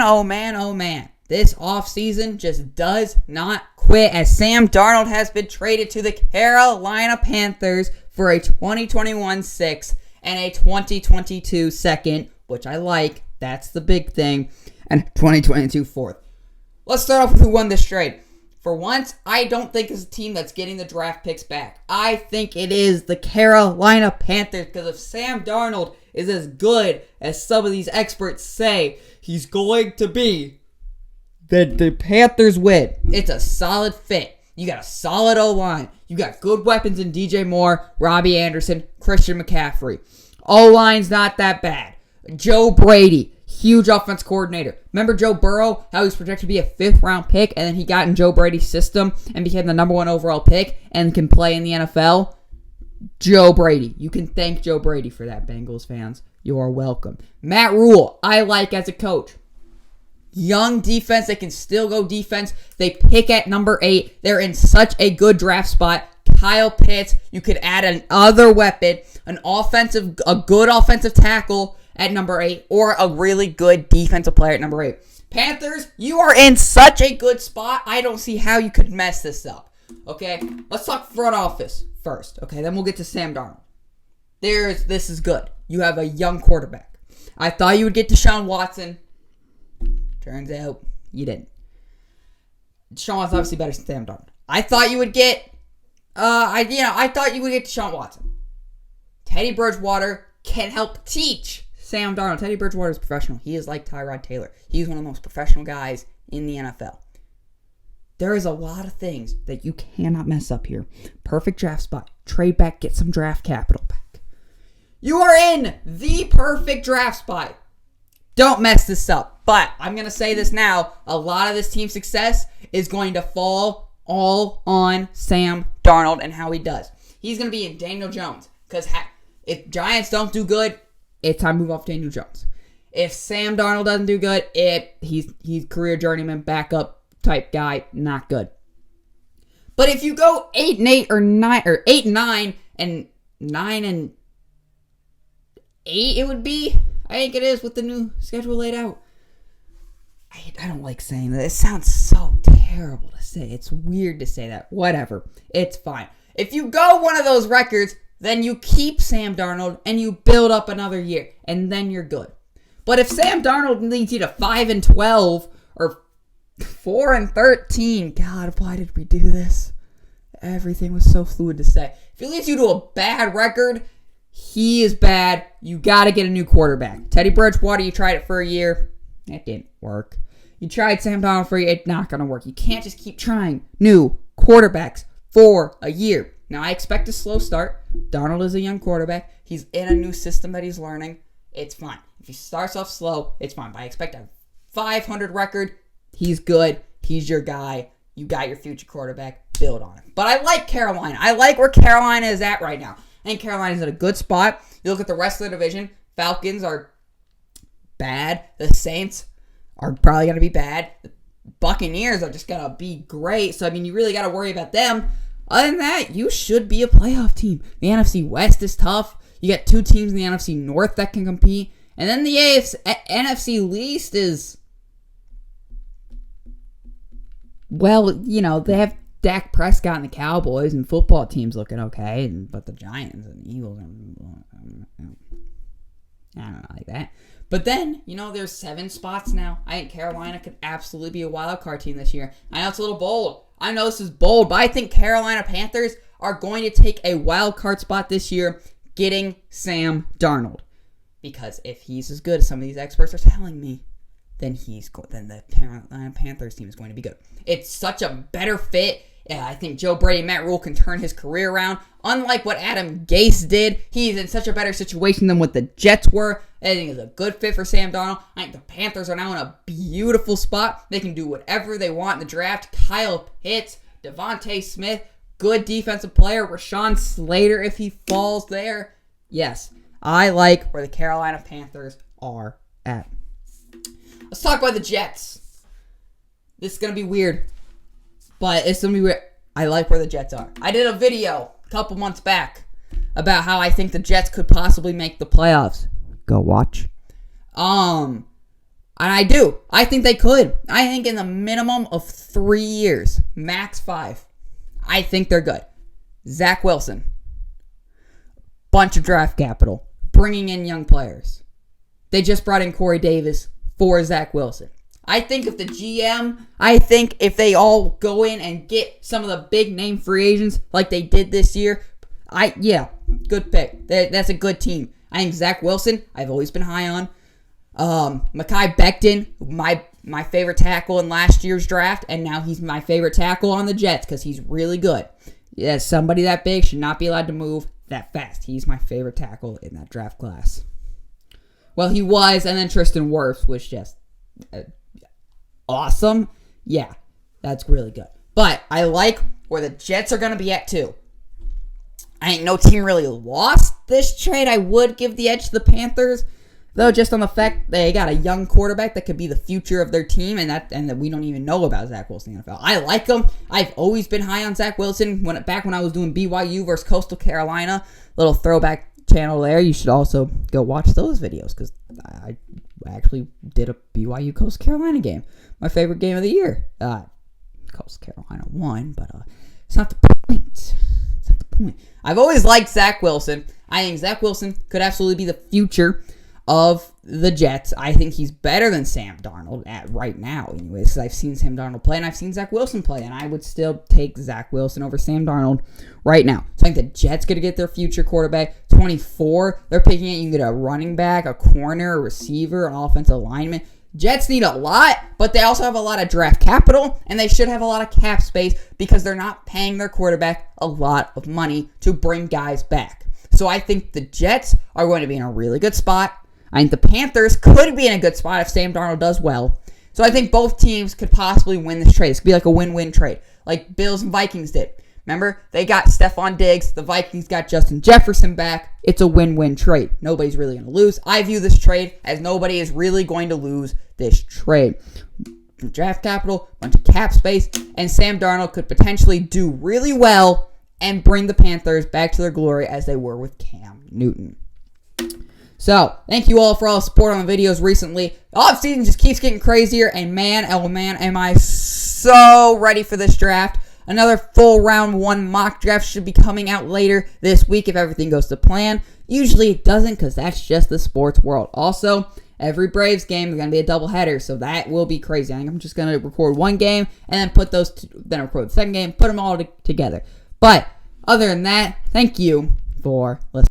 Oh man. This offseason just does not quit as Sam Darnold has been traded to the Carolina Panthers for a 2021 sixth and a 2022 second, which I like. That's the big thing. And 2022 fourth. Let's start off with who won this trade. For once, I don't think it's a team that's getting the draft picks back. I think it is the Carolina Panthers, because if Sam Darnold is as good as some of these experts say he's going to be, then the Panthers win. It's a solid fit. You got a solid O-line. You got good weapons in DJ Moore, Robbie Anderson, Christian McCaffrey. O-line's not that bad. Joe Brady, huge offense coordinator. Remember Joe Burrow, how he was projected to be a 5th round pick, and then he got in Joe Brady's system and became the number 1 overall pick and can play in the NFL? Joe Brady. You can thank Joe Brady for that, Bengals fans. You are welcome. Matt Rule, I like as a coach. Young defense, they can still go defense. They pick at number 8. They're in such a good draft spot. Kyle Pitts, you could add another weapon, a good offensive tackle at number 8, or a really good defensive player at number 8. Panthers, you are in such a good spot. I don't see how you could mess this up. Okay, let's talk front office first. Okay, then we'll get to Sam Darnold. This is good. You have a young quarterback. I thought you would get Deshaun Watson. Turns out you didn't. Deshaun Watson's obviously better than Sam Darnold. I thought you would get Deshaun Watson. Teddy Bridgewater can help teach Sam Darnold. Teddy Bridgewater is professional. He is like Tyrod Taylor. He's one of the most professional guys in the NFL. There is a lot of things that you cannot mess up here. Perfect draft spot. Trade back, get some draft capital back. You are in the perfect draft spot. Don't mess this up. But I'm going to say this now. A lot of this team's success is going to fall all on Sam Darnold and how he does. He's going to be in Daniel Jones. Because if Giants don't do good, it's time to move off Daniel Jones. If Sam Darnold doesn't do good, he's career journeyman, backup type guy, not good. But if you go 8-8 or 8-9 and 9-8, it would be. I think it is with the new schedule laid out. I don't like saying that. It sounds so terrible to say. It's weird to say that. Whatever. It's fine. If you go one of those records, then you keep Sam Darnold and you build up another year, and then you're good. But if Sam Darnold leads you to 5-12 or 4-13, God, why did we do this? Everything was so fluid to say. If he leads you to a bad record, he is bad. You got to get a new quarterback. Teddy Bridgewater, you tried it for a year. That didn't work. You tried Sam Darnold for a year. It's not going to work. You can't just keep trying new quarterbacks for a year. Now, I expect a slow start. Darnold is a young quarterback. He's in a new system that he's learning. It's fine. If he starts off slow, it's fine. But I expect a 500 record. He's good. He's your guy. You got your future quarterback. Build on him. But I like Carolina. I like where Carolina is at right now. I think Carolina's in a good spot. You look at the rest of the division. Falcons are bad. The Saints are probably going to be bad. The Buccaneers are just going to be great. So, you really got to worry about them. Other than that, you should be a playoff team. The NFC West is tough. You got 2 teams in the NFC North that can compete. And then the NFC Least is, well, they have Dak Prescott and the Cowboys, and football teams looking okay, but the Giants and the Eagles, I don't know, like that. But then, there's 7 spots now. I think Carolina could absolutely be a wild card team this year. I know it's a little bold. I know this is bold, but I think Carolina Panthers are going to take a wild card spot this year, getting Sam Darnold. Because if he's as good as some of these experts are telling me, then the Carolina Panthers team is going to be good. It's such a better fit. Yeah, I think Joe Brady and Matt Rule can turn his career around. Unlike what Adam Gase did, he's in such a better situation than what the Jets were. I think it's a good fit for Sam Darnold. I think the Panthers are now in a beautiful spot. They can do whatever they want in the draft. Kyle Pitts, Devontae Smith, good defensive player. Rashawn Slater, if he falls there. Yes, I like where the Carolina Panthers are at. Let's talk about the Jets. This is going to be weird. But it's going to be weird. I like where the Jets are. I did a video a couple months back about how I think the Jets could possibly make the playoffs. Go watch. And I do. I think they could. I think in the minimum of 3 years, max 5, I think they're good. Zach Wilson. Bunch of draft capital. Bringing in young players. They just brought in Corey Davis for Zach Wilson. I think if the GM, if they all go in and get some of the big name free agents like they did this year, good pick. That's a good team. I think Zach Wilson, I've always been high on. Mekhi Becton, my favorite tackle in last year's draft, and now he's my favorite tackle on the Jets because he's really good. Yeah, somebody that big should not be allowed to move that fast. He's my favorite tackle in that draft class. Well, he was, and then Tristan Wirfs was just awesome. Yeah, that's really good. But I like where the Jets are going to be at, too. I ain't no team really lost this trade. I would give the edge to the Panthers, though, just on the fact they got a young quarterback that could be the future of their team, and that we don't even know about Zach Wilson in the NFL. I like him. I've always been high on Zach Wilson. Back when I was doing BYU versus Coastal Carolina, little throwback channel there. You should also go watch those videos because I actually did a BYU Coastal Carolina game. My favorite game of the year. Coastal Carolina won, but it's not the point. It's not the point. I've always liked Zach Wilson. I think Zach Wilson could absolutely be the future of the Jets. I think he's better than Sam Darnold right now, anyways, because I've seen Sam Darnold play and I've seen Zach Wilson play, and I would still take Zach Wilson over Sam Darnold right now. So I think the Jets going to get their future quarterback. 24, they're picking it. You can get a running back, a corner, a receiver, an offensive lineman. Jets need a lot, but they also have a lot of draft capital, and they should have a lot of cap space because they're not paying their quarterback a lot of money to bring guys back. So I think the Jets are going to be in a really good spot. I think the Panthers could be in a good spot if Sam Darnold does well. So I think both teams could possibly win this trade. This could be like a win-win trade, like Bills and Vikings did. Remember, they got Stephon Diggs. The Vikings got Justin Jefferson back. It's a win-win trade. Nobody's really going to lose. I view this trade as nobody is really going to lose this trade. Draft capital, bunch of cap space, and Sam Darnold could potentially do really well and bring the Panthers back to their glory as they were with Cam Newton. So, thank you all for all the support on the videos recently. The offseason just keeps getting crazier, and man, oh man, am I so ready for this draft. Another full round 1 mock draft should be coming out later this week if everything goes to plan. Usually it doesn't because that's just the sports world. Also, every Braves game is going to be a doubleheader, so that will be crazy. I think I'm just going to record one game and then put those then record the second game, put them all together. But other than that, thank you for listening.